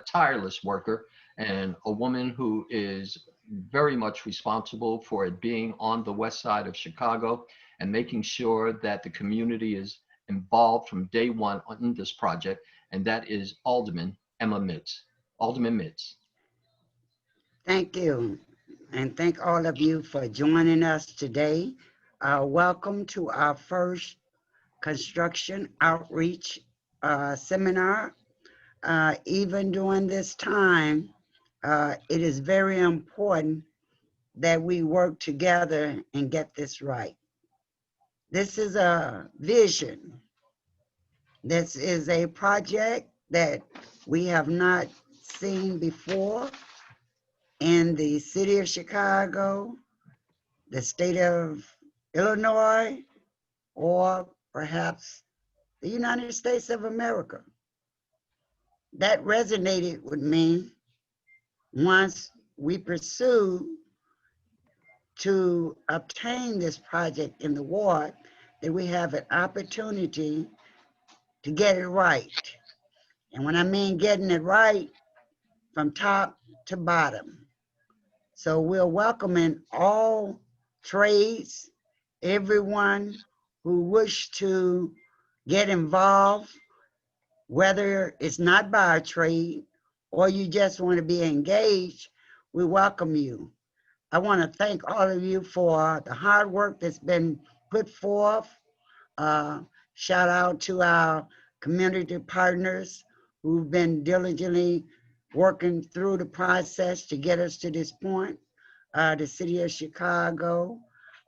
tireless worker and a woman who is very much responsible for it being on the west side of Chicago and making sure that the community is involved from day one on this project, and that is Alderman Emma Mitz. Alderman Mitz. Thank you, and thank all of you for joining us today. Welcome to our first construction outreach seminar. Even during this time, it is very important that we work together and get this right. This is a vision. This is a project that we have not seen before in the city of Chicago, the state of Illinois, or perhaps the United States of America. That resonated with me once we pursued to obtain this project in the ward, that we have an opportunity to get it right. And when I mean getting it right, from top to bottom. So we're welcoming all trades, everyone who wish to get involved, whether it's not by a trade or you just want to be engaged, we welcome you. I want to thank all of you for the hard work that's been put forth. Shout out to our community partners who've been diligently working through the process to get us to this point, the city of Chicago.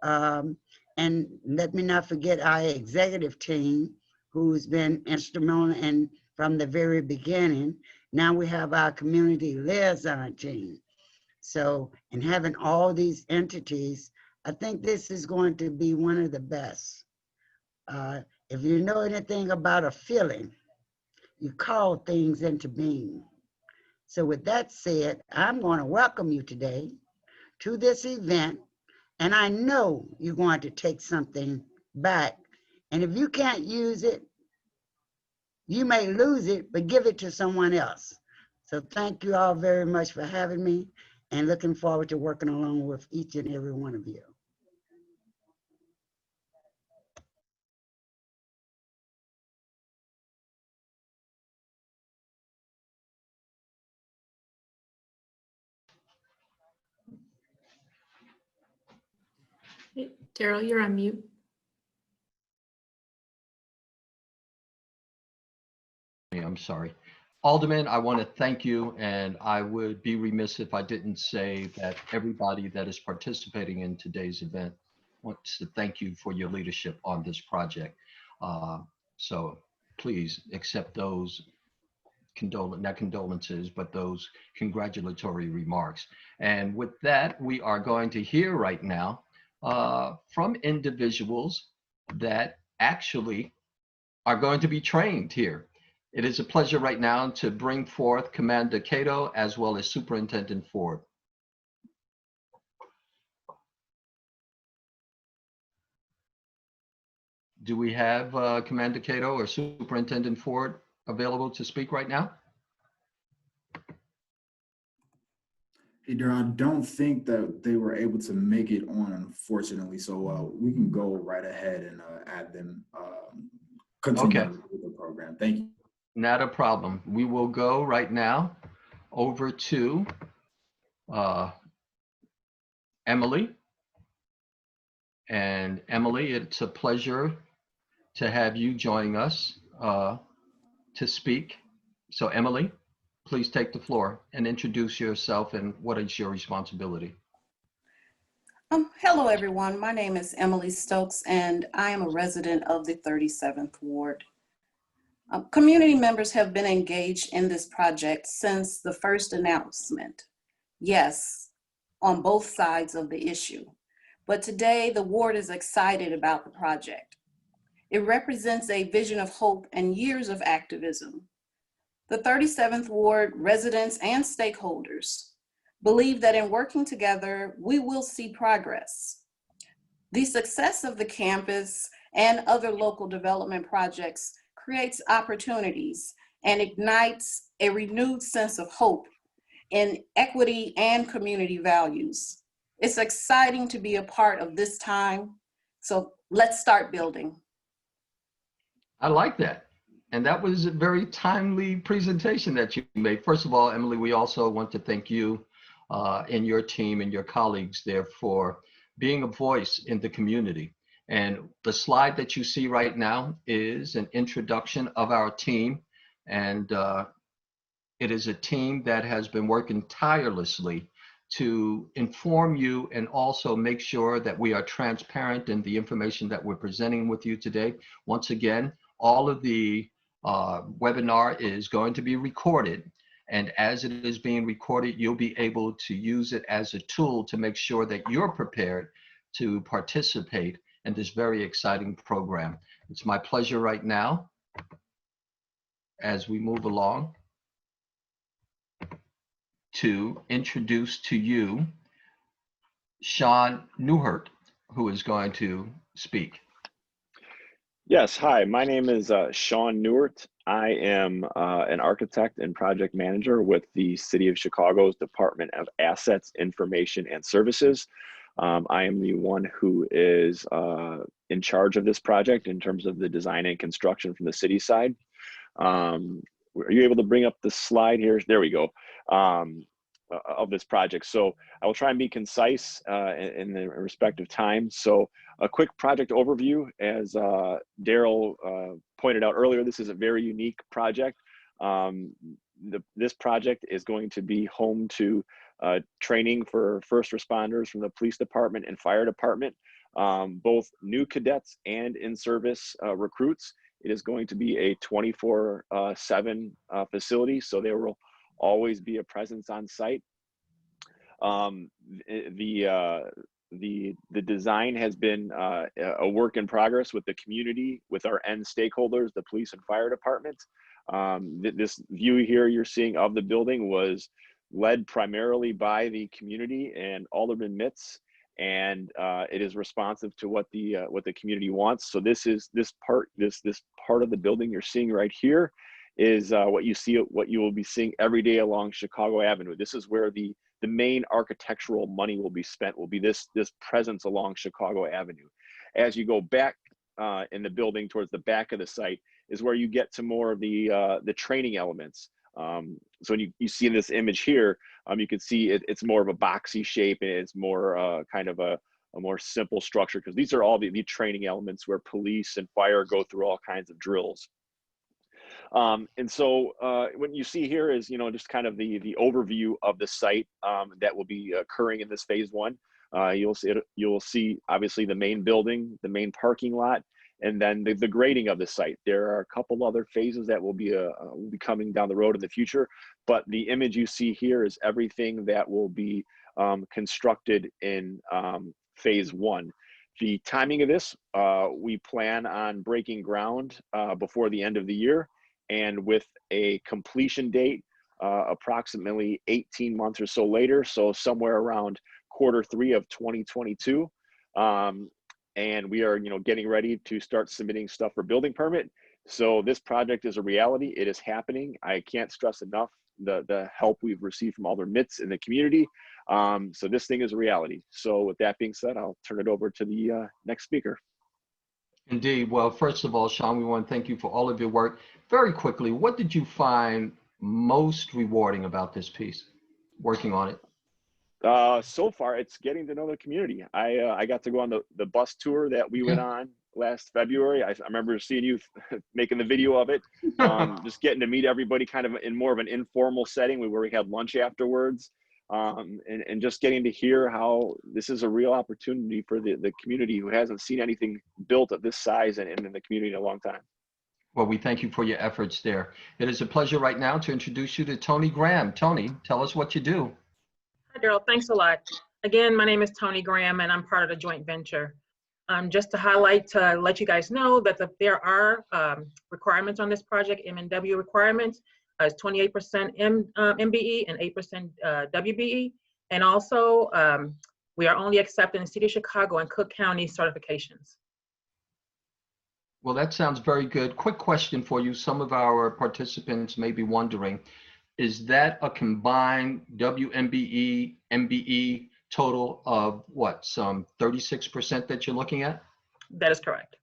And let me not forget our executive team, who's been instrumental and from the very beginning. Now we have our community liaison team. So, and having all these entities, I think this is going to be one of the best. If you know anything about a feeling, you call things into being. So with that said, I'm going to welcome you today to this event, and I know you're going to take something back. And if you can't use it, you may lose it, but give it to someone else. So thank you all very much for having me, and looking forward to working along with each and every one of you. Daryl, you're on mute. I'm sorry. Alderman, I want to thank you, and I would be remiss if I didn't say that everybody that is participating in today's event wants to thank you for your leadership on this project. So please accept those not condolences, but those congratulatory remarks. And with that, we are going to hear right now from individuals that actually are going to be trained here. It is a pleasure right now to bring forth Commander Cato as well as Superintendent Ford. Do we have Commander Cato or Superintendent Ford available to speak right now? Hey, Daryl, I don't think that they were able to make it on, unfortunately. So we can go right ahead and add them, continue with the program. Thank you. Not a problem. We will go right now over to Emily. And Emily, it's a pleasure to have you joining us to speak. So Emily, please take the floor and introduce yourself and what is your responsibility. Hello, everyone. My name is Emily Stokes, and I am a resident of the 37th Ward. Community members have been engaged in this project since the first announcement. Yes, on both sides of the issue. But today, the ward is excited about the project. It represents a vision of hope and years of activism. The 37th Ward residents and stakeholders believe that in working together, we will see progress. The success of the campus and other local development projects creates opportunities and ignites a renewed sense of hope in equity and community values. It's exciting to be a part of this time. So let's start building. I like that. And that was a very timely presentation that you made. First of all, Emily, we also want to thank you and your team and your colleagues there for being a voice in the community. And the slide that you see right now is an introduction of our team. And it is a team that has been working tirelessly to inform you and also make sure that we are transparent in the information that we're presenting with you today. Once again, all of the webinar is going to be recorded. And as it is being recorded, you'll be able to use it as a tool to make sure that you're prepared to participate in this very exciting program. It's my pleasure right now, as we move along, to introduce to you Sean Newhart, who is going to speak. Yes, hi, my name is Sean Newhart. I am an architect and project manager with the City of Chicago's Department of Assets, Information, and Services. I am the one who is in charge of this project in terms of the design and construction from the city side. Are you able to bring up the slide here? There we go. Of this project. So I will try and be concise in the respective time. So a quick project overview, as Daryl pointed out earlier, this is a very unique project. This project is going to be home to training for first responders from the police department and fire department, both new cadets and in-service recruits. It is going to be a 24/7 facility, so there will always be a presence on site. The design has been a work in progress with the community, with our end stakeholders, the police and fire department. This view here you're seeing of the building was led primarily by the community and Alderman Mitz, and it is responsive to what the community wants. So this part of the building you're seeing right here is what you will be seeing every day along Chicago Avenue. This is where the main architectural money will be spent, will be this presence along Chicago Avenue. As you go back in the building towards the back of the site is where you get to more of the training elements. So when you see in this image here, you can see it's more of a boxy shape, and it's more kind of a more simple structure, because these are all the training elements where police and fire go through all kinds of drills. And so what you see here is, just kind of the overview of the site that will be occurring in this phase one. You'll see obviously the main building, the main parking lot, and then the grading of the site. There are a couple other phases that will be coming down the road in the future, but the image you see here is everything that will be constructed in phase one. The timing of this, we plan on breaking ground before the end of the year, and with a completion date approximately 18 months or so later, so somewhere around Q3 of 2022. And we are, getting ready to start submitting stuff for building permit. So this project is a reality. It is happening. I can't stress enough the help we've received from Alderman Mitz in the community. So this thing is a reality. So with that being said, I'll turn it over to the next speaker. Indeed. Well, first of all, Sean, we want to thank you for all of your work. Very quickly, what did you find most rewarding about this piece, working on it? So far, it's getting to know the community. I got to go on the bus tour that we went on last February. I remember seeing you making the video of it, just getting to meet everybody kind of in more of an informal setting where we had lunch afterwards, and just getting to hear how this is a real opportunity for the community who hasn't seen anything built of this size and in the community in a long time. Well, we thank you for your efforts there. It is a pleasure right now to introduce you to Tony Graham. Tony, tell us what you do. Hi, Daryl. Thanks a lot. Again, my name is Tony Graham, and I'm part of the joint venture. Just to highlight, to let you guys know that there are requirements on this project, M&W requirements. Is 28% MBE and 8% WBE. And also, we are only accepting the City of Chicago and Cook County certifications. Well, that sounds very good. Quick question for you. Some of our participants may be wondering, is that a combined WMBE, MBE total of what, some 36% that you're looking at? That is correct.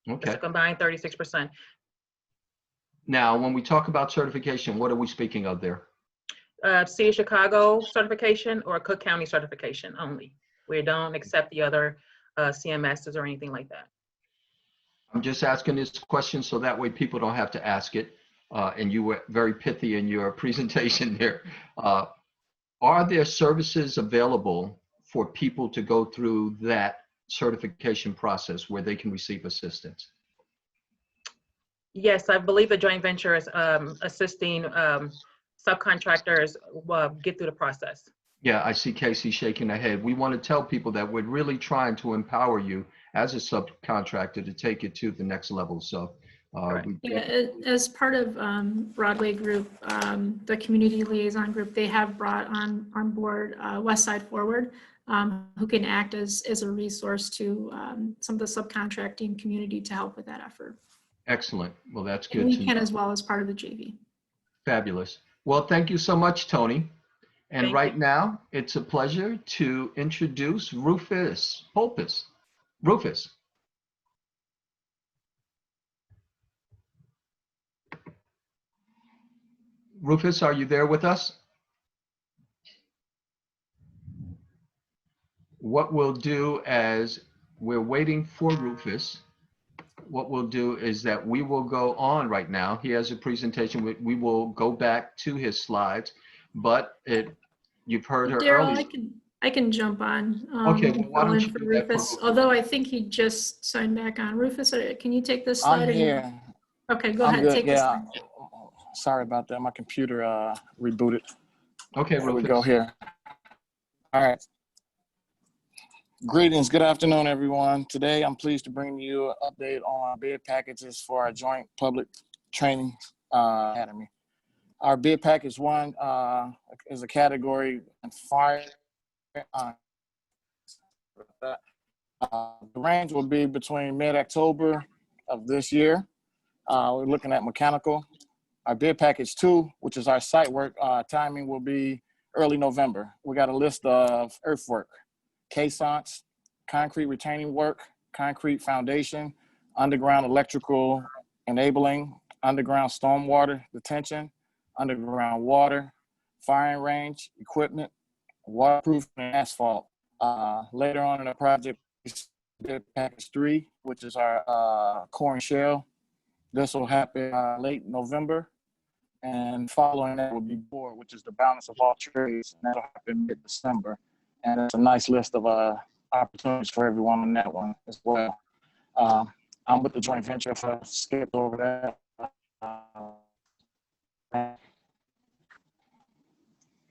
It's Okay. a combined 36%. Now, when we talk about certification, what are we speaking of there? City of Chicago certification or Cook County certification only. We don't accept the other CMSs or anything like that. I'm just asking this question so that way people don't have to ask it. And you were very pithy in your presentation there. Are there services available for people to go through that certification process where they can receive assistance? Yes, I believe the joint venture is assisting subcontractors get through the process. Yeah, I see Casey shaking her head. We want to tell people that we're really trying to empower you as a subcontractor to take it to the next level. So as part of Broadway Group, the community liaison group, they have brought on board West Side Forward, who can act as a resource to some of the subcontracting community to help with that effort. Excellent. Well, that's good. And we can as well as part of the JV. Fabulous. Well, thank you so much, Tony. And Thank right you. now, it's a pleasure to introduce Rufus Polpus. Rufus. Rufus, are you there with us? What we'll do as we're waiting for Rufus, what we'll do is that we will go on right now. He has a presentation. We will go back to his slides, but you've heard her Daryl, earlier. I can jump on. Okay, well, why don't you for do that for Rufus? Rufus? Although I think he just signed back on. Rufus, can you take this slide? I'm here. Okay, go I'm ahead. good. Take this Yeah. slide. Sorry about that. My computer rebooted. Okay, Here we Rufus. go here. All right. Greetings. Good afternoon, everyone. Today, I'm pleased to bring you an update on bid packages for our joint public training academy. Our bid package 1 is a category in fire. The range will be between mid-October of this year. We're looking at mechanical. Our bid package 2, which is our site work, timing will be early November. We got a list of earthwork, caissons, concrete retaining work, concrete foundation, underground electrical enabling, underground stormwater detention, underground water, firing range, equipment, waterproof, and asphalt. Later on in the project, bid package 3, which is our core and shell. This will happen late November. And following that will be board, which is the balance of all trades, and that'll happen mid-December. And it's a nice list of opportunities for everyone on that one as well. I'm with the joint venture if I skipped over that.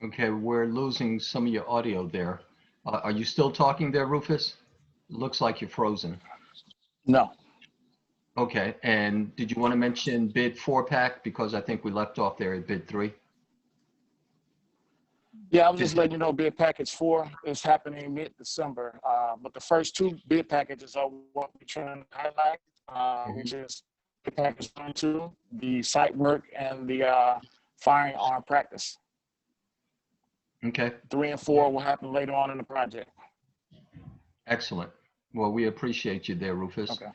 Okay, we're losing some of your audio there. Are you still talking there, Rufus? Looks like you're frozen. No. Okay, and did you want to mention bid 4-pack? Because I think we left off there at bid 3. Yeah, I was just letting you know bid package 4 is happening mid-December. But the first 2 bid packages are what we're trying to highlight, which is bid package 1 and 2, the site work and the firearm practice. Okay. 3 and 4 will happen later on in the project. Excellent. Well, we appreciate you there, Rufus. Okay.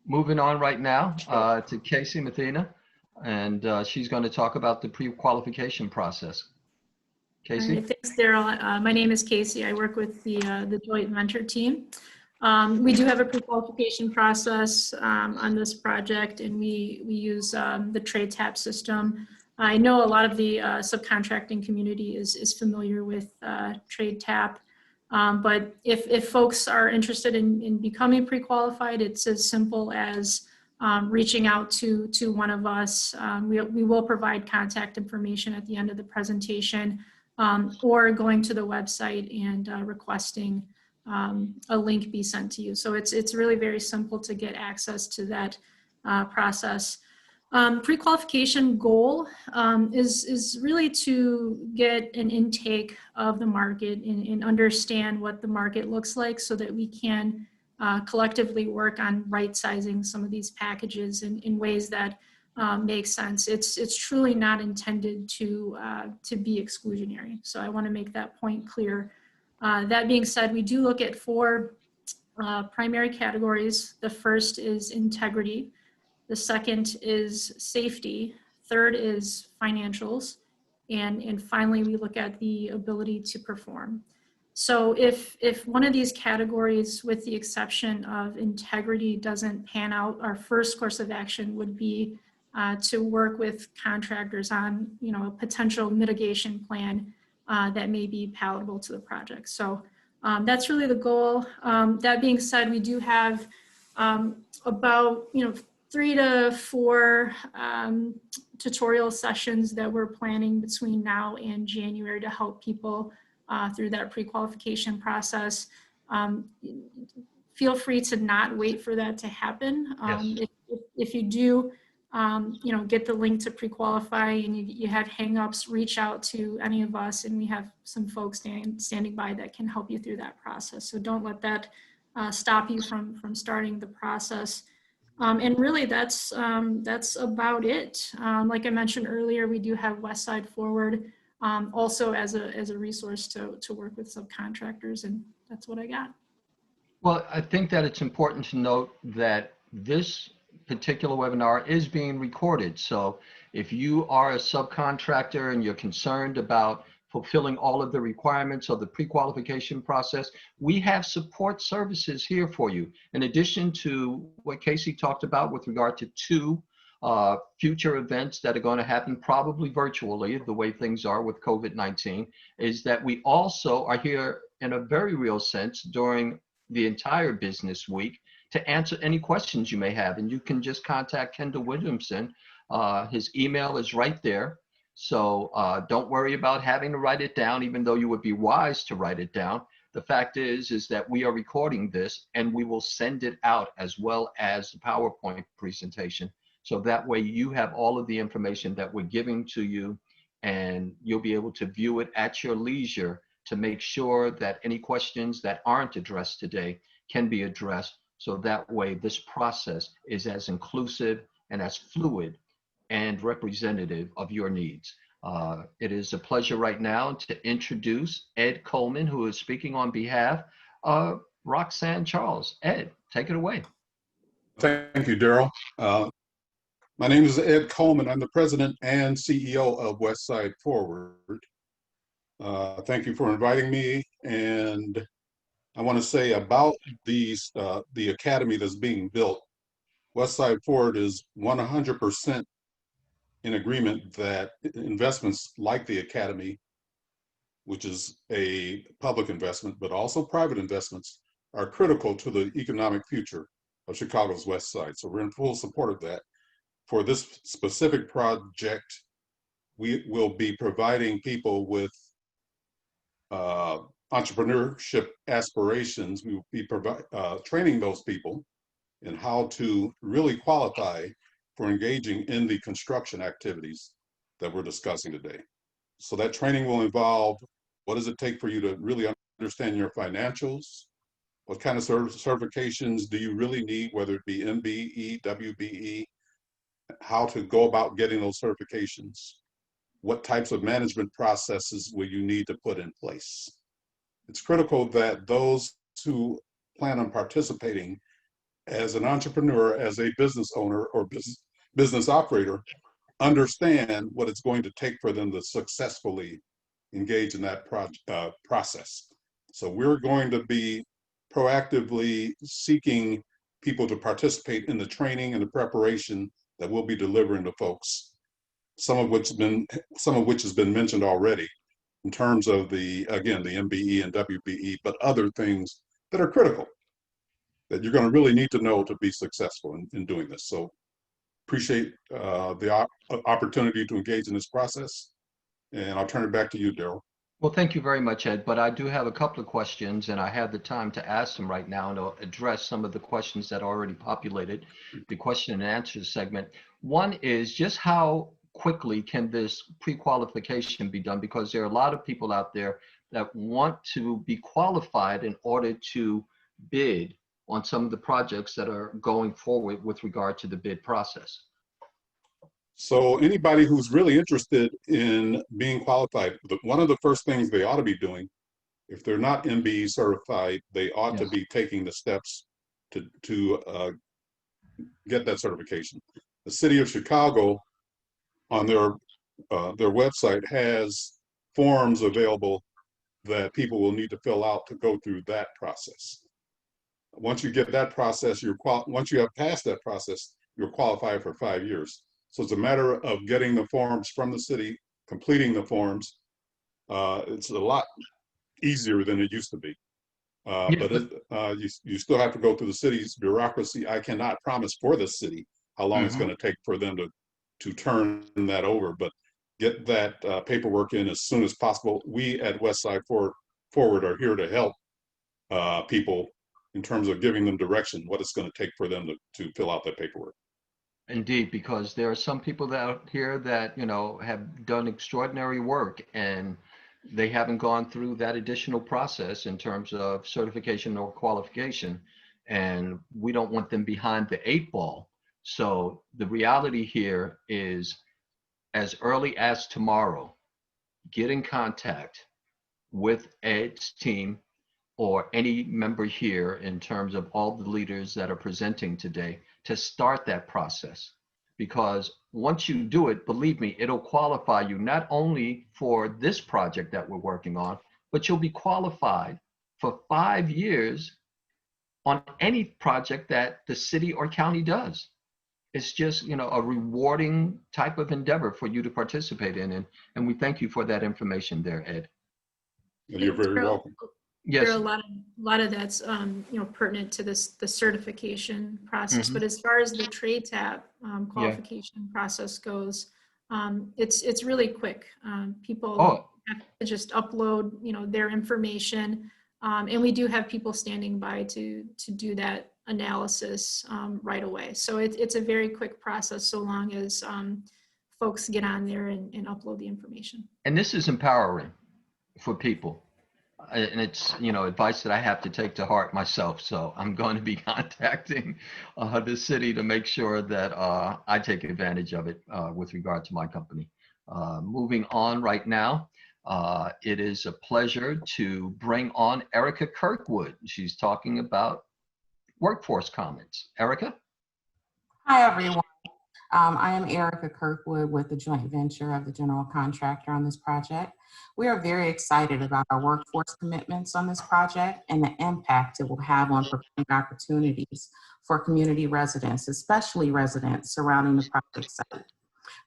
Moving on right now to Casey Mathena, and she's going to talk about the pre-qualification process. Casey? All right, thanks, Daryl. My name is Casey. I work with the joint venture team. We do have a pre-qualification process on this project, and we use the trade tap system. I know a lot of the subcontracting community is familiar with trade tap. But if folks are interested in becoming pre-qualified, it's as simple as reaching out to one of us. We will provide contact information at the end of the presentation, or going to the website and requesting a link be sent to you. So it's really very simple to get access to that process. Pre-qualification goal is really to get an intake of the market and understand what the market looks like so that we can collectively work on right-sizing some of these packages in ways that makes sense. It's truly not intended to be exclusionary. So I want to make that point clear. That being said, we do look at 4 primary categories. The first is integrity. The second is safety. Third is financials. And finally, we look at the ability to perform. So if one of these categories, with the exception of integrity, doesn't pan out, our first course of action would be to work with contractors on, a potential mitigation plan that may be palatable to the project. So that's really the goal. That being said, we do have about 3 to 4 tutorial sessions that we're planning between now and January to help people through that pre-qualification process. Feel free to not wait for that to happen. Yes. If you do, get the link to pre-qualify and you have hangups, reach out to any of us, and we have some folks standing by that can help you through that process. So don't let that stop you from starting the process. And really, that's about it. Like I mentioned earlier, we do have Westside Forward also as a resource to work with subcontractors, and that's what I got. Well, I think that it's important to note that this particular webinar is being recorded. So if you are a subcontractor and you're concerned about fulfilling all of the requirements of the pre-qualification process, we have support services here for you. In addition to what Casey talked about with regard to 2 future events that are going to happen probably virtually, the way things are with COVID-19, is that we also are here in a very real sense during the entire business week to answer any questions you may have. And you can just contact Kendall Williamson. His email is right there. So don't worry about having to write it down, even though you would be wise to write it down. The fact is that we are recording this and we will send it out as well as the PowerPoint presentation. So that way you have all of the information that we're giving to you, and you'll be able to view it at your leisure to make sure that any questions that aren't addressed today can be addressed. So that way this process is as inclusive and as fluid and representative of your needs. It is a pleasure right now to introduce Ed Coleman, who is speaking on behalf of Roxanne Charles. Ed, take it away. Thank you, Daryl. My name is Ed Coleman. I'm the president and CEO of Westside Forward. Thank you for inviting me. And I want to say about the academy that's being built. Westside Forward is 100% in agreement that investments like the academy, which is a public investment, but also private investments, are critical to the economic future of Chicago's West Side. So we're in full support of that. For this specific project, we will be providing people with entrepreneurship aspirations. We will be training those people in how to really qualify for engaging in the construction activities that we're discussing today. So that training will involve, what does it take for you to really understand your financials? What kind of certifications do you really need, whether it be MBE, WBE? How to go about getting those certifications? What types of management processes will you need to put in place? It's critical that those who plan on participating as an entrepreneur, as a business owner or business operator, understand what it's going to take for them to successfully engage in that process. So we're going to be proactively seeking people to participate in the training and the preparation that we'll be delivering to folks, some of which has been mentioned already in terms of the MBE and WBE, but other things that are critical that you're going to really need to know to be successful in doing this. So appreciate the opportunity to engage in this process, and I'll turn it back to you, Daryl. Well, thank you very much, Ed, but I do have a couple of questions, and I have the time to ask them right now and to address some of the questions that already populated the question and answer segment. One is just how quickly can this pre-qualification be done? Because there are a lot of people out there that want to be qualified in order to bid on some of the projects that are going forward with regard to the bid process. So anybody who's really interested in being qualified, one of the first things they ought to be doing, if they're not MBE certified, they ought to Yes. be taking the steps to get that certification. The city of Chicago on their website has forms available that people will need to fill out to go through that process. Once you get that process, once you have passed that process, you're qualified for 5 years. So it's a matter of getting the forms from the city, completing the forms. It's a lot easier than it used to be. But you still have to go through the city's bureaucracy. I cannot promise for the city how long it's going to take for them to turn that over, but get that paperwork in as soon as possible. We at Westside Forward are here to help people in terms of giving them direction, what it's going to take for them to fill out that paperwork. Indeed, because there are some people out here that, you know, have done extraordinary work and they haven't gone through that additional process in terms of certification or qualification, and we don't want them behind the 8 ball. So the reality here is, as early as tomorrow, get in contact with Ed's team or any member here in terms of all the leaders that are presenting today to start that process. Because once you do it, believe me, it'll qualify you not only for this project that we're working on, but you'll be qualified for 5 years on any project that the city or county does. It's just, you know, a rewarding type of endeavor for you to participate in. And we thank you for that information there, Ed. You're very welcome. There Yes. are a lot of that's you know, pertinent to the certification process. But as far as the trade tab qualification process goes, it's really quick. People have to just upload, you know, their information, and we do have people standing by to do that analysis right away. So it's a very quick process, so long as folks get on there and upload the information. And this is empowering for people. And it's, you know, advice that I have to take to heart myself. So I'm going to be contacting the city to make sure that I take advantage of it with regard to my company. Moving on right now, it is a pleasure to bring on Erica Kirkwood. She's talking about workforce comments. Erica? Hi, everyone. I am Erica Kirkwood with the joint venture of the general contractor on this project. We are very excited about our workforce commitments on this project and the impact it will have on providing opportunities for community residents, especially residents surrounding the project site.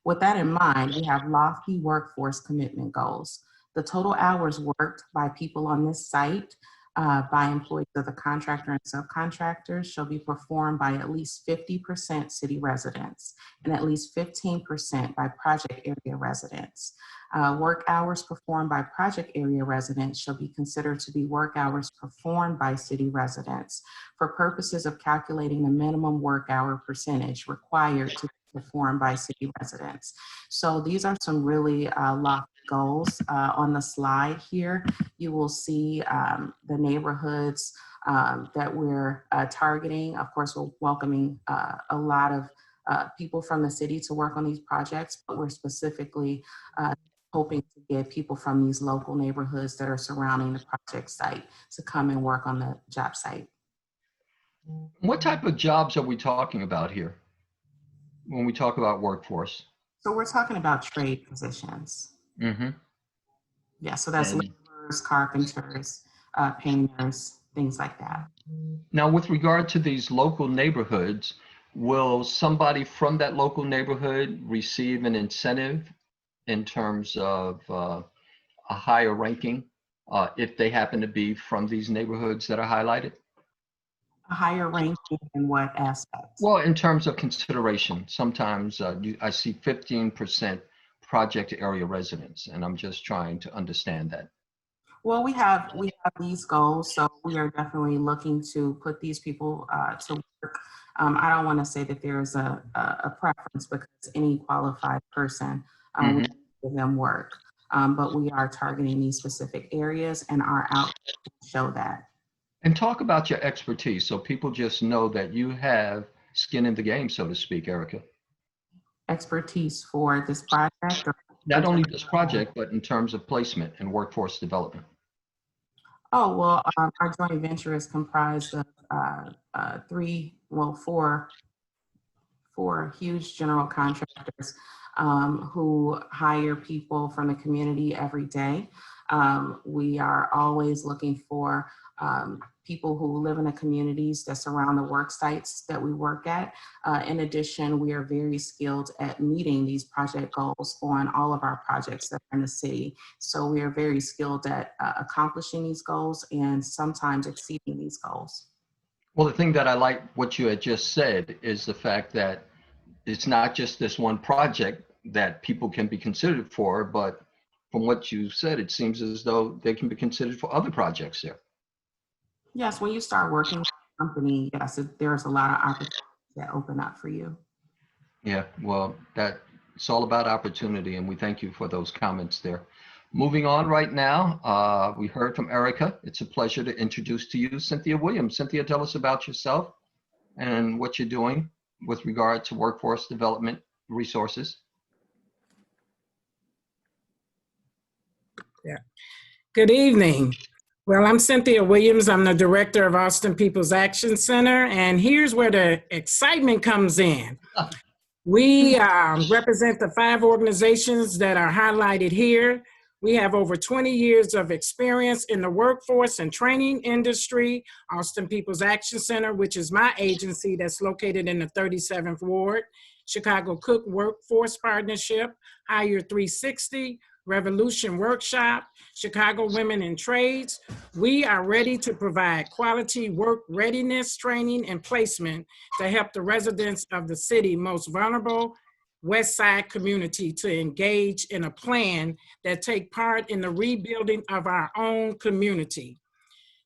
With that in mind, we have lofty workforce commitment goals. The total hours worked by people on this site by employees of the contractor and subcontractors shall be performed by at least 50% city residents and at least 15% by project area residents. Work hours performed by project area residents shall be considered to be work hours performed by city residents for purposes of calculating the minimum work hour percentage required to be performed by city residents. So these are some really lofty goals. On the slide here, you will see the neighborhoods that we're targeting. Of course, we're welcoming a lot of people from the city to work on these projects, but we're specifically hoping to get people from these local neighborhoods that are surrounding the project site to come and work on the job site. What type of jobs are we talking about here when we talk about workforce? So we're talking about trade positions. Yeah, so that's laborers, carpenters, painters, things like that. Now, with regard to these local neighborhoods, will somebody from that local neighborhood receive an incentive in terms of a higher ranking if they happen to be from these neighborhoods that are highlighted? A higher ranking in what aspect? Well, in terms of consideration, sometimes I see 15% project area residents, and I'm just trying to understand that. Well, we have these goals, so we are definitely looking to put these people to work. I don't want to say that there's a preference, because any qualified person will give them work, but we are targeting these specific areas, and our outreach will show that. And talk about your expertise so people just know that you have skin in the game, so to speak, Erica. expertise for this project? Not only this project, but in terms of placement and workforce development. Oh, well, our joint venture is comprised of four huge general contractors who hire people from the community every day. We are always looking for people who live in the communities that surround the work sites that we work at. In addition, we are very skilled at meeting these project goals on all of our projects that are in the city. So we are very skilled at accomplishing these goals and sometimes exceeding these goals. Well, the thing that I like what you had just said is the fact that it's not just this one project that people can be considered for, but from what you said, it seems as though they can be considered for other projects there. Yes, when you start working with a company, yes, there's a lot of opportunities that open up for you. Yeah, well, it's all about opportunity, and we thank you for those comments there. Moving on right now, we heard from Erica. It's a pleasure to introduce to you Cynthia Williams. Cynthia, tell us about yourself and what you're doing with regard to workforce development resources. Yeah. Good evening. Well, I'm Cynthia Williams. I'm the director of Austin People's Action Center, and here's where the excitement comes in. We represent the 5 organizations that are highlighted here. We have over 20 years of experience in the workforce and training industry. Austin People's Action Center, which is my agency that's located in the 37th Ward, Chicago Cook Workforce Partnership, Hire 360, Revolution Workshop, Chicago Women in Trades. We are ready to provide quality work readiness training and placement to help the residents of the city most vulnerable West Side community to engage in a plan that take part in the rebuilding of our own community.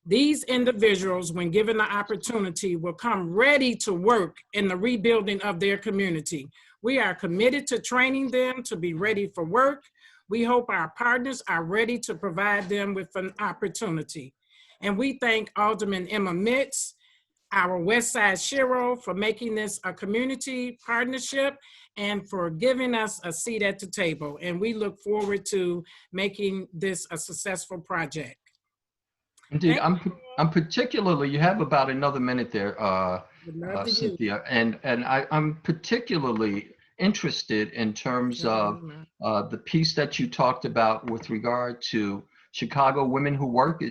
These individuals, when given the opportunity, will come ready to work in the rebuilding of their community. We are committed to training them to be ready for work. We hope our partners are ready to provide them with an opportunity. And we thank Alderman Emma Mitz, our West Side Shiro, for making this a community partnership and for giving us a seat at the table. And we look forward to making this a successful project. Indeed, I'm particularly, you have about another minute there, Cynthia, and I'm particularly interested in terms of the piece that you talked about with regard to Chicago Women Who Work.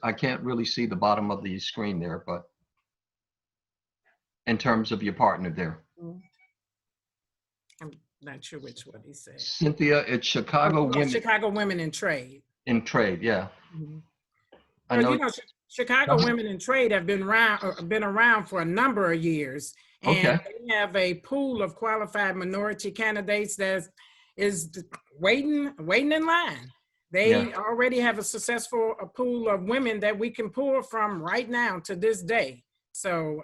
I can't really see the bottom of the screen there, but in terms of your partner there. I'm not sure which one he said. Cynthia, it's Chicago Women. Chicago Women in Trade. In Trade, yeah. Mm-hmm. I Well, know. you know, Chicago Women in Trade have been around for a number of years. And they have a pool of qualified minority candidates that is waiting in line. They already have a successful pool of women that we can pull from right now to this day. So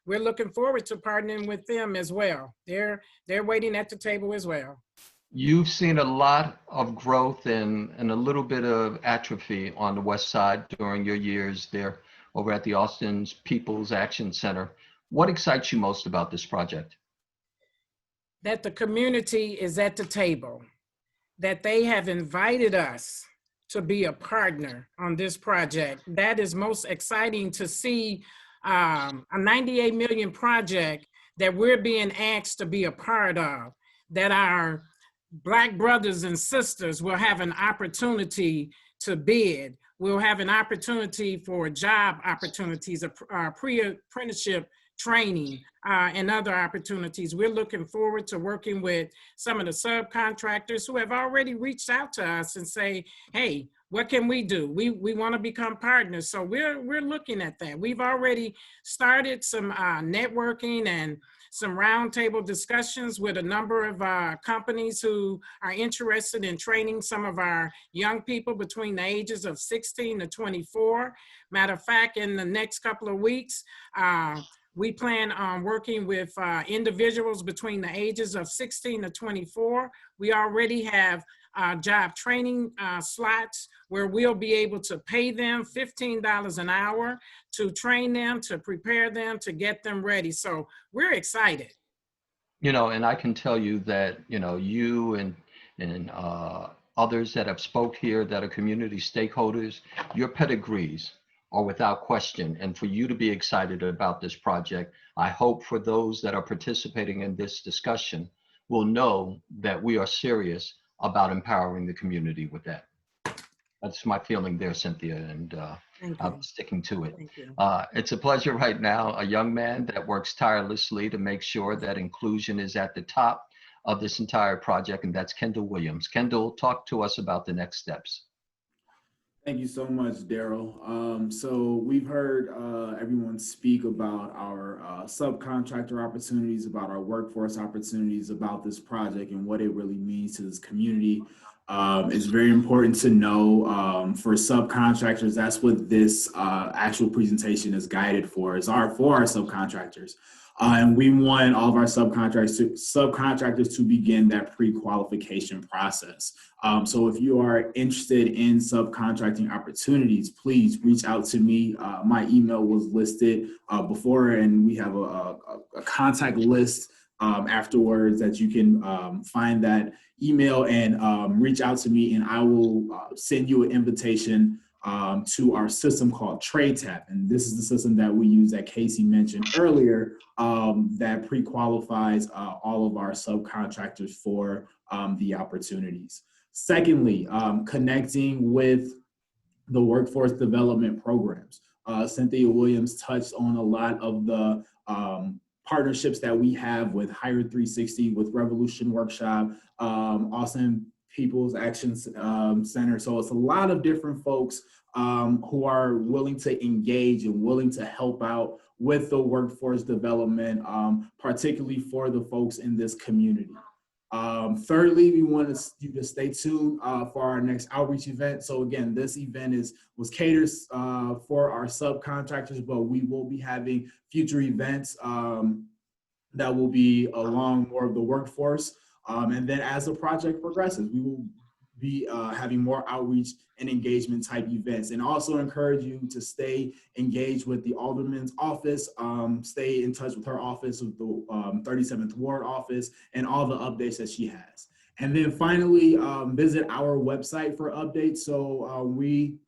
we're looking forward to partnering with them as well. They're waiting at the table as well. You've seen a lot of growth and a little bit of atrophy on the West Side during your years there over at the Austin People's Action Center. What excites you most about this project? That the community is at the table, that they have invited us to be a partner on this project. That is most exciting to see a 98 million project that we're being asked to be a part of, that our Black brothers and sisters will have an opportunity to bid. We'll have an opportunity for job opportunities, pre-apprenticeship training, and other opportunities. We're looking forward to working with some of the subcontractors who have already reached out to us and say, hey, what can we do? We want to become partners. So we're looking at that. We've already started some networking and some roundtable discussions with a number of companies who are interested in training some of our young people between the ages of 16 to 24. Matter of fact, in the next couple of weeks, we plan on working with individuals between the ages of 16 to 24. We already have job training slots where we'll be able to pay them $15 an hour to train them, to prepare them, to get them ready. So we're excited. You know, and I can tell you that, you know, you and others that have spoke here that are community stakeholders, your pedigrees are without question. And for you to be excited about this project, I hope for those that are participating in this discussion will know that we are serious about empowering the community with that. That's my feeling there, Cynthia, and Thank I'm you. sticking to it. Thank you. It's a pleasure right now, a young man that works tirelessly to make sure that inclusion is at the top of this entire project, and that's Kendall Williams. Kendall, talk to us about the next steps. Thank you so much, Daryl. So we've heard everyone speak about our subcontractor opportunities, about our workforce opportunities, about this project and what it really means to this community. It's very important to know for subcontractors, that's what this actual presentation is guided for, for our subcontractors. And we want all of our subcontractors to begin that pre-qualification process. So if you are interested in subcontracting opportunities, please reach out to me. My email was listed before, and we have a contact list afterwards that you can find that email and reach out to me, and I will send you an invitation to our system called TradeTap. And this is the system that we use that Casey mentioned earlier that pre-qualifies all of our subcontractors for the opportunities. Secondly, connecting with the workforce development programs. Cynthia Williams touched on a lot of the partnerships that we have with Hire 360, with Revolution Workshop, Austin People's Action Center. So it's a lot of different folks who are willing to engage and willing to help out with the workforce development, particularly for the folks in this community. Thirdly, we want you to stay tuned for our next outreach event. So again, this event was catered for our subcontractors, but we will be having future events that will be along more of the workforce. And then as the project progresses, we will be having more outreach and engagement type events, and also encourage you to stay engaged with the Alderman's office, stay in touch with her office, with the 37th Ward office, and all the updates that she has. And then finally, visit our website for updates. So we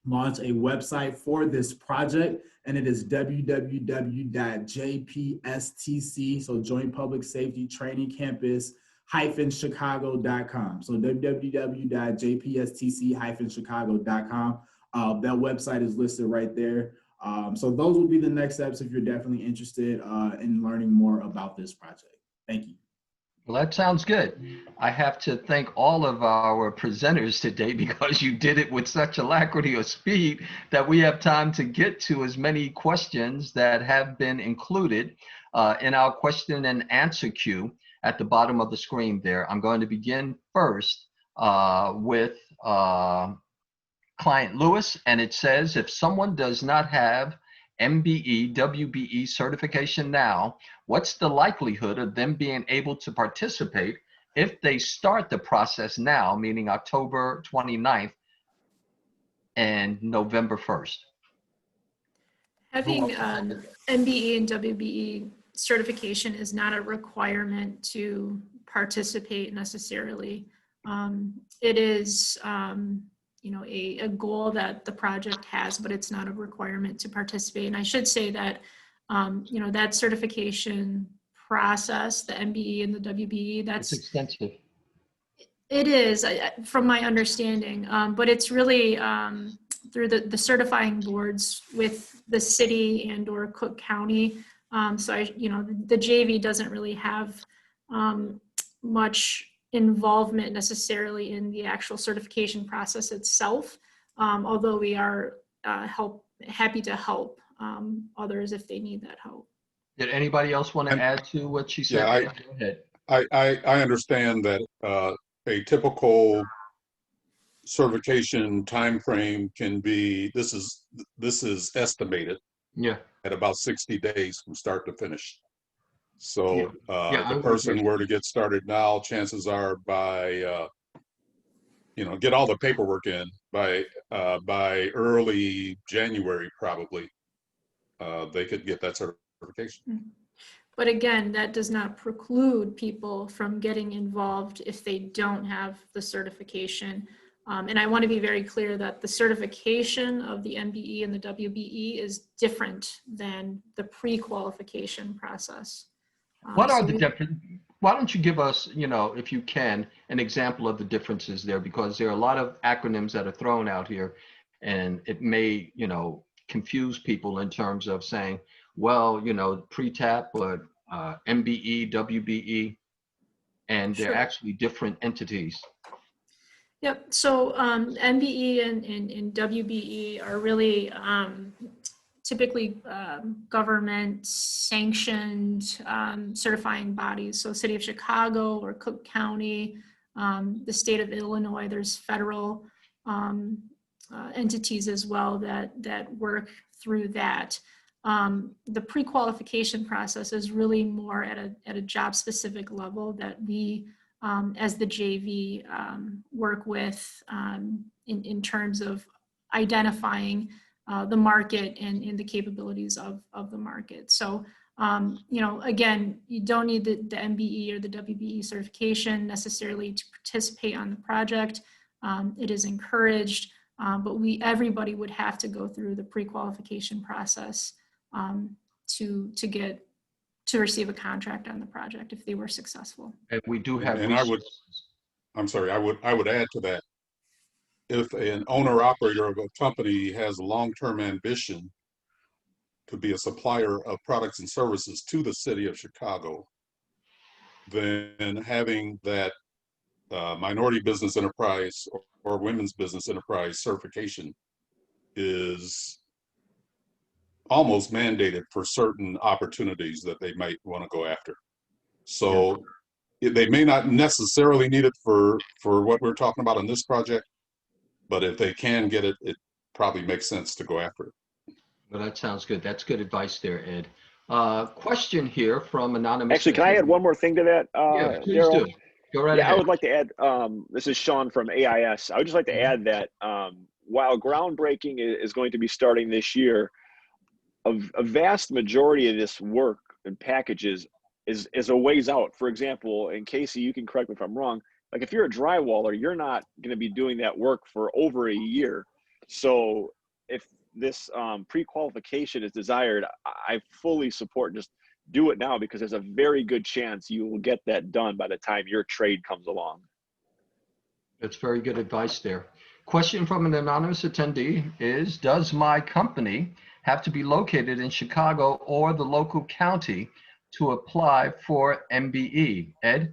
launched a website for this project, and it is www.JPSTC, so Joint Public Safety Training Campus Chicago.com. So www.jpstc-chicago.com. That website is listed right there. So those will be the next steps if you're definitely interested in learning more about this project. Thank you. Well, that sounds good. I have to thank all of our presenters today because you did it with such alacrity or speed that we have time to get to as many questions that have been included in our question and answer queue at the bottom of the screen there. I'm going to begin first with client Lewis, and it says, if someone does not have MBE, WBE certification now, what's the likelihood of them being able to participate if they start the process now, meaning October 29th and November 1st? Having MBE and WBE certification is not a requirement to participate necessarily. It is, a goal that the project has, but it's not a requirement to participate. And I should say that, that certification process, the MBE and the WBE, that's extensive. It is, from my understanding, but it's really through the certifying boards with the city and or Cook County. So the JV doesn't really have much involvement necessarily in the actual certification process itself, although we are happy to help others if they need that help. Did anybody else want to add to what she said? Yeah, Go ahead. I understand that a typical certification timeframe can be, this is estimated, at about 60 days from start to finish. So if the person were to get started now, chances are by get all the paperwork in by early January, probably they could get that certification. But again, that does not preclude people from getting involved if they don't have the certification. And I want to be very clear that the certification of the MBE and the WBE is different than the pre-qualification process. What are so the different? Why don't you give us, you know, if you can, an example of the differences there, because there are a lot of acronyms that are thrown out here, and it may, you know, confuse people in terms of saying, well, you know, pre-TAP, but MBE, WBE, and they're Sure. actually different entities. Yep. So MBE and WBE are really typically government sanctioned certifying bodies. So City of Chicago or Cook County, the state of Illinois, there's federal entities as well that work through that. The pre-qualification process is really more at a job specific level that we as the JV work with in terms of identifying the market and the capabilities of the market. So, you know, again, you don't need the MBE or the WBE certification necessarily to participate on the project. It is encouraged, but everybody would have to go through the pre-qualification process to receive a contract on the project if they were successful. And we do have And I would, I'm sorry, I would add to that. If an owner operator of a company has a long-term ambition to be a supplier of products and services to the city of Chicago, then having that minority business enterprise or women's business enterprise certification is almost mandated for certain opportunities that they might want to go after. So they may not necessarily need it for what we're talking about in this project, but if they can get it, it probably makes sense to go after it. Well, that sounds good. That's good advice there, Ed. Question here from anonymous. Actually, can I add one more thing to that? Yeah, please Daryl? do. Go right Yeah, ahead. I would like to add, this is Sean from AIS. I would just like to add that while groundbreaking is going to be starting this year, a vast majority of this work and packages is a ways out. For example, and Casey, you can correct me if I'm wrong, like if you're a drywaller, you're not going to be doing that work for over a year. So if this pre-qualification is desired, I fully support just do it now, because there's a very good chance you will get that done by the time your trade comes along. That's very good advice there. Question from an anonymous attendee is, does my company have to be located in Chicago or the local county to apply for MBE? Ed?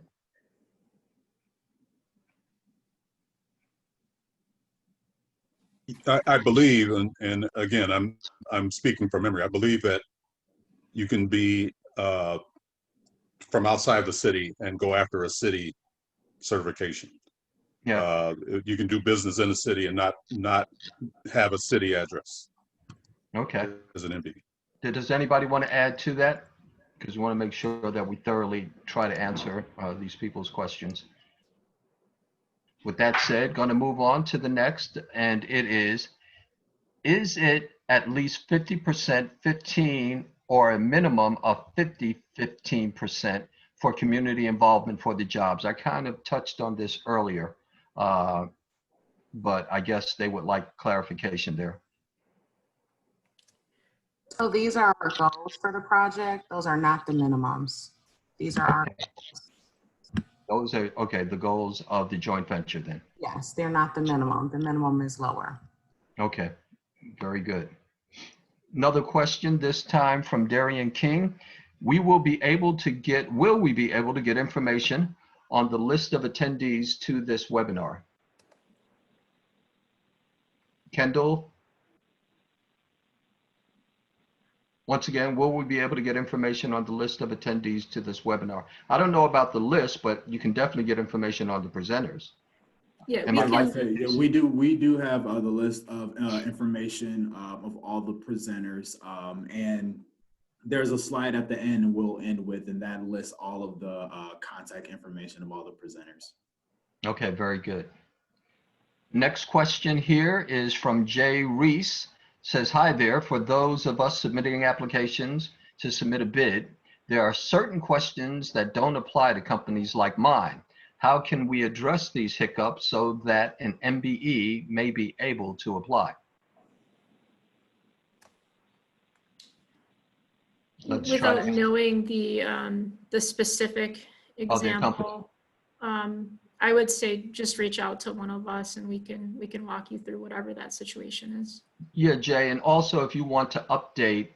I believe, and again, I'm speaking from memory, I believe that you can be from outside the city and go after a city certification. Yeah. You can do business in the city and not have a city address. Okay. As an MBE. Does anybody want to add to that? Because we want to make sure that we thoroughly try to answer these people's questions. With that said, going to move on to the next, and it is it at least 50%, 15, or a minimum of 15% for community involvement for the jobs? I kind of touched on this earlier, but I guess they would like clarification there. So these are our goals for the project. Those are not the minimums. These are our Those are, okay, the goals of the joint venture then. Yes, they're not the minimum. The minimum is lower. Okay, very good. Another question, this time from Darian King. Will we be able to get information on the list of attendees to this webinar? Kendall? Once again, will we be able to get information on the list of attendees to this webinar? I don't know about the list, but you can definitely get information on the presenters. Yeah, we do have the list of information of all the presenters, and there's a slide at the end we'll end with, and that lists all of the contact information of all the presenters. Okay, very good. Next question here is from Jay Reese. Says, hi there, for those of us submitting applications to submit a bid, There are certain questions that don't apply to companies like mine. How can we address these hiccups so that an MBE may be able to apply? Let's try Without to- knowing the specific Of their company. example, I would say just reach out to one of us and we can walk you through whatever that situation is. Yeah, Jay, and also if you want to update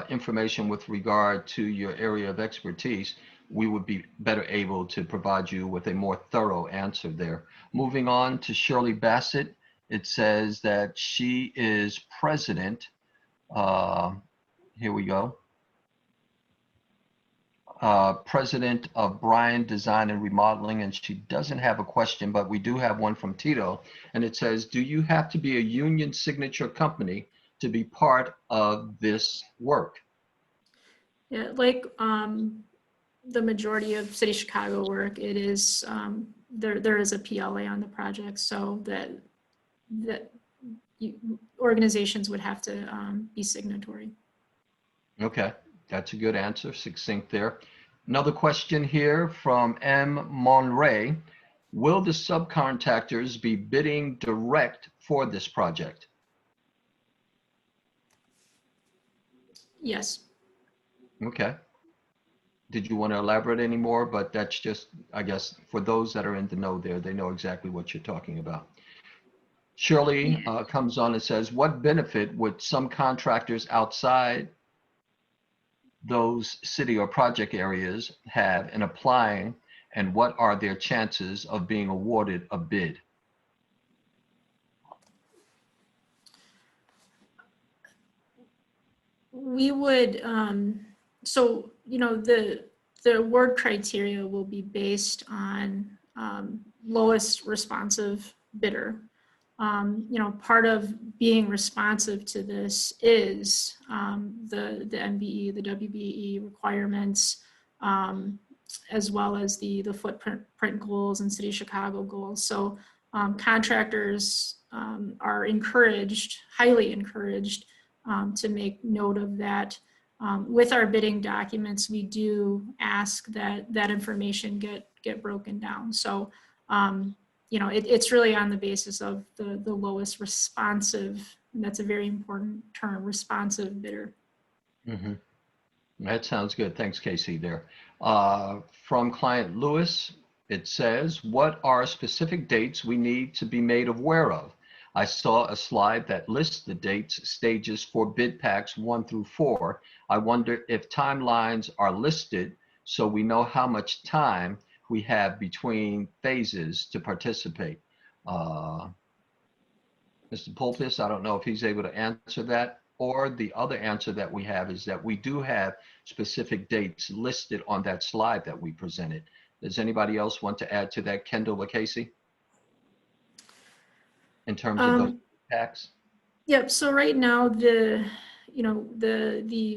information with regard to your area of expertise, we would be better able to provide you with a more thorough answer there. Moving on to Shirley Bassett, it says that she is president. Here we go. President of Bryan Design and Remodeling, and she doesn't have a question, but we do have one from Tito, and it says, do you have to be a union signature company to be part of this work? Yeah, like the majority of City of Chicago work, it is there is a PLA on the project, so that organizations would have to be signatory. Okay, that's a good answer, succinct there. Another question here from M. Monray. Will the subcontractors be bidding direct for this project? Yes. Okay. Did you want to elaborate any more? But that's just, I guess, for those that are in the know there, they know exactly what you're talking about. Shirley comes on and says, what benefit would some contractors outside those city or project areas have in applying, and what are their chances of being awarded a bid? We would, so, you know, the award criteria will be based on lowest responsive bidder. You know, part of being responsive to this is the MBE, the WBE requirements, as well as the footprint goals and City of Chicago goals. So contractors are encouraged, highly encouraged, to make note of that. With our bidding documents, we do ask that that information get broken down. So you know, it's really on the basis of the lowest responsive, and that's a very important term, responsive bidder. Mm-hmm. That sounds good. Thanks, Casey, there. From client Lewis, it says, what are specific dates we need to be made aware of? I saw a slide that lists the dates, stages for bid packs 1 through 4. I wonder if timelines are listed so we know how much time we have between phases to participate. Mr. Pulpis, I don't know if he's able to answer that, or the other answer that we have is that we do have specific dates listed on that slide that we presented. Does anybody else want to add to that, Kendall or Casey? In terms of those packs? Yep, so right now the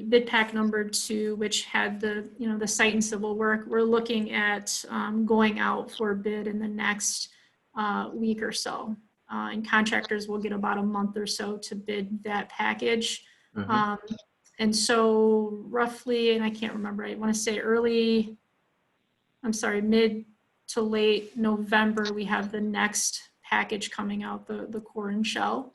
bid pack number 2, which had the site and civil work, we're looking at going out for bid in the next week or so. And contractors will get about a month or so to bid that package. Mm-hmm. And so roughly, and I can't remember, I want to say mid to late November, we have the next package coming out, the core and shell.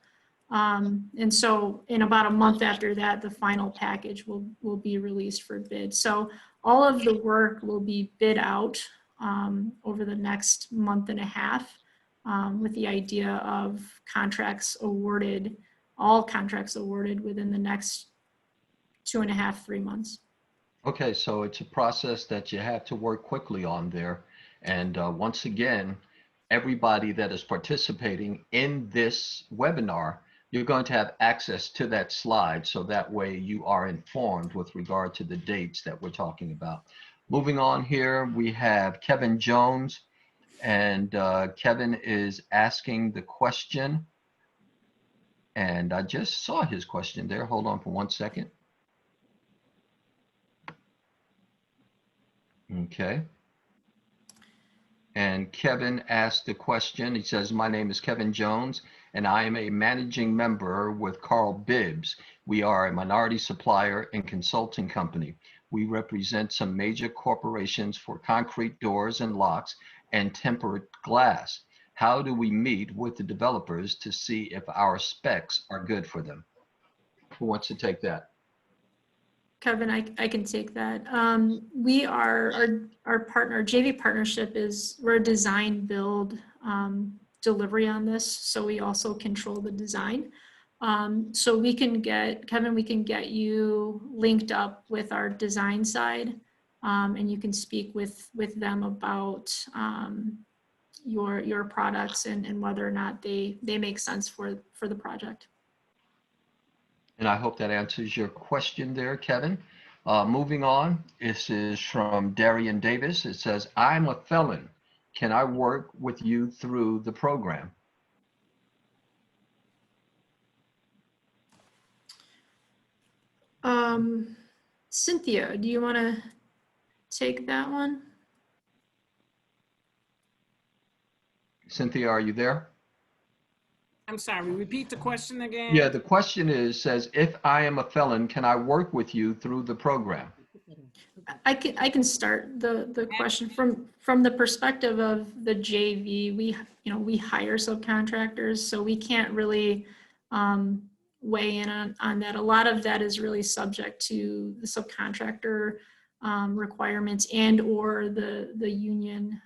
And so in about a month after that, the final package will be released for bid. So all of the work will be bid out over the next month and a half, with the idea of all contracts awarded within the next 2.5, 3 months. Okay, so it's a process that you have to work quickly on there. And once again, everybody that is participating in this webinar, you're going to have access to that slide, so that way you are informed with regard to the dates that we're talking about. Moving on here, we have Kevin Jones, and Kevin is asking the question, and I just saw his question there. Hold on for 1 second. Okay. And Kevin asked the question. He says, my name is Kevin Jones, and I am a managing member with Carl Bibbs. We are a minority supplier and consulting company. We represent some major corporations for concrete doors and locks and tempered glass. How do we meet with the developers to see if our specs are good for them? Who wants to take that? Kevin, I can take that. We are, our partner, JV partnership is, we're a design build delivery on this. So we also control the design. So we can get, Kevin, we can get you linked up with our design side, and you can speak with them about your products and whether or not they make sense for the project. And I hope that answers your question there, Kevin. Moving on, this is from Darian Davis. It says, I'm a felon. Can I work with you through the program? Cynthia, do you want to take that one? Cynthia, are you there? I'm sorry, repeat the question again. Yeah, the question is, says, if I am a felon, can I work with you through the program? I can start the question from the perspective of the JV. We hire subcontractors, so we can't really weigh in on that. A lot of that is really subject to the subcontractor requirements and or the union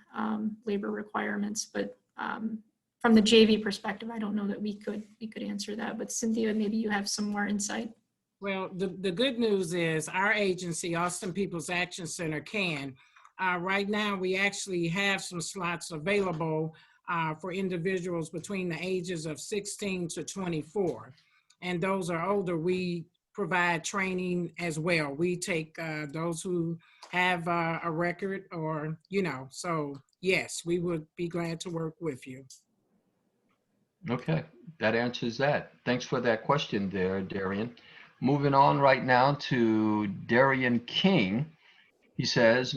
labor requirements. But from the JV perspective, I don't know that we could answer that. But Cynthia, maybe you have some more insight. Well, the good news is our agency, Austin People's Action Center, can. Right now, we actually have some slots available for individuals between the ages of 16 to 24. And those are older. We provide training as well. We take those who have a record or, so yes, we would be glad to work with you. Okay, that answers that. Thanks for that question there, Darian. Moving on right now to Darian King. He says,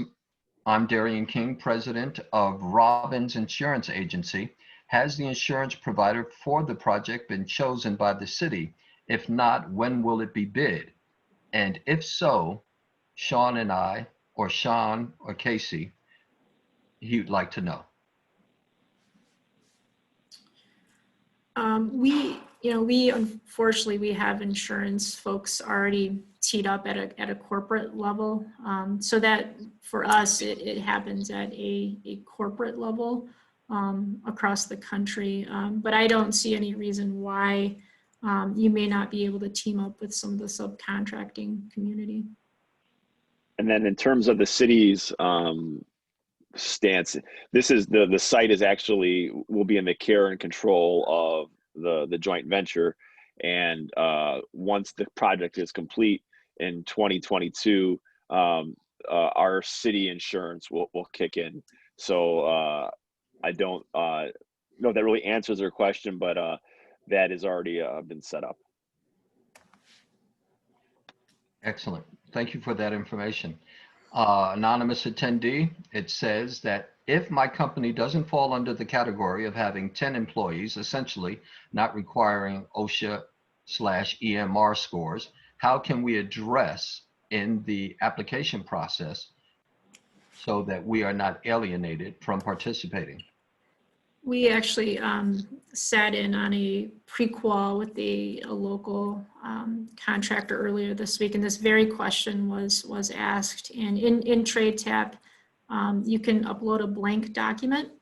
I'm Darian King, president of Robbins Insurance Agency. Has the insurance provider for the project been chosen by the city? If not, when will it be bid? And if so, Sean and I, or Sean or Casey, he'd like to know. We unfortunately, we have insurance folks already teed up at a corporate level. So that for us, it happens at a corporate level across the country. But I don't see any reason why you may not be able to team up with some of the subcontracting community. And then in terms of the city's stance, this is the site is actually will be in the care and control of the joint venture, and once the project is complete in 2022, our city insurance will kick in. So I don't know if that really answers their question, but that has already been set up. Excellent. Thank you for that information. Anonymous attendee, it says that if my company doesn't fall under the category of having 10 employees, essentially not requiring OSHA/EMR scores, how can we address in the application process so that we are not alienated from participating? We actually sat in on a pre-qual with a local contractor earlier this week, and this very question was asked. And in TradeTap, you can upload a blank document.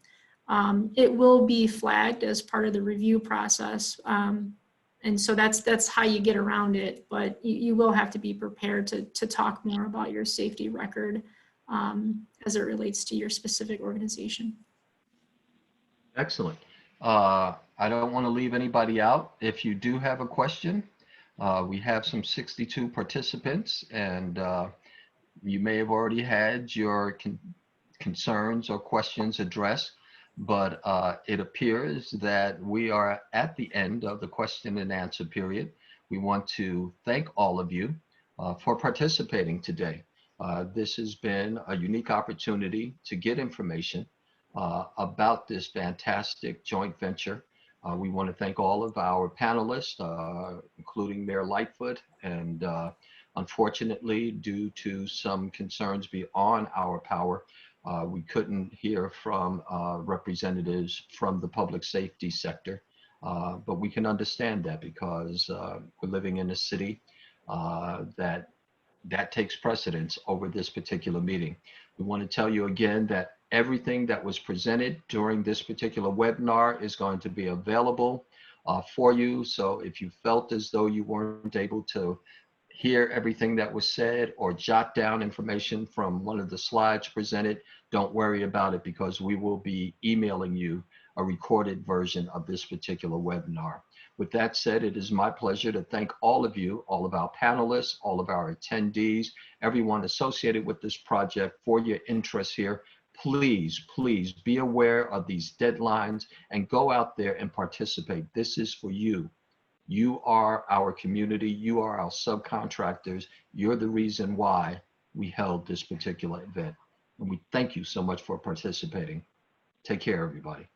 It will be flagged as part of the review process, and so that's how you get around it. But you will have to be prepared to talk more about your safety record as it relates to your specific organization. Excellent. I don't want to leave anybody out. If you do have a question, we have some 62 participants, and you may have already had your concerns or questions addressed, but it appears that we are at the end of the question and answer period. We want to thank all of you for participating today. This has been a unique opportunity to get information about this fantastic joint venture. We want to thank all of our panelists, including Mayor Lightfoot and Unfortunately, due to some concerns beyond our power, we couldn't hear from representatives from the public safety sector. But we can understand that because we're living in a city that takes precedence over this particular meeting. We want to tell you again that everything that was presented during this particular webinar is going to be available for you. So if you felt as though you weren't able to hear everything that was said or jot down information from one of the slides presented, don't worry about it, because we will be emailing you a recorded version of this particular webinar. With that said, it is my pleasure to thank all of you, all of our panelists, all of our attendees, everyone associated with this project for your interest here. Please, please be aware of these deadlines and go out there and participate. This is for you. You are our community. You are our subcontractors. You're the reason why we held this particular event. And we thank you so much for participating. Take care, everybody.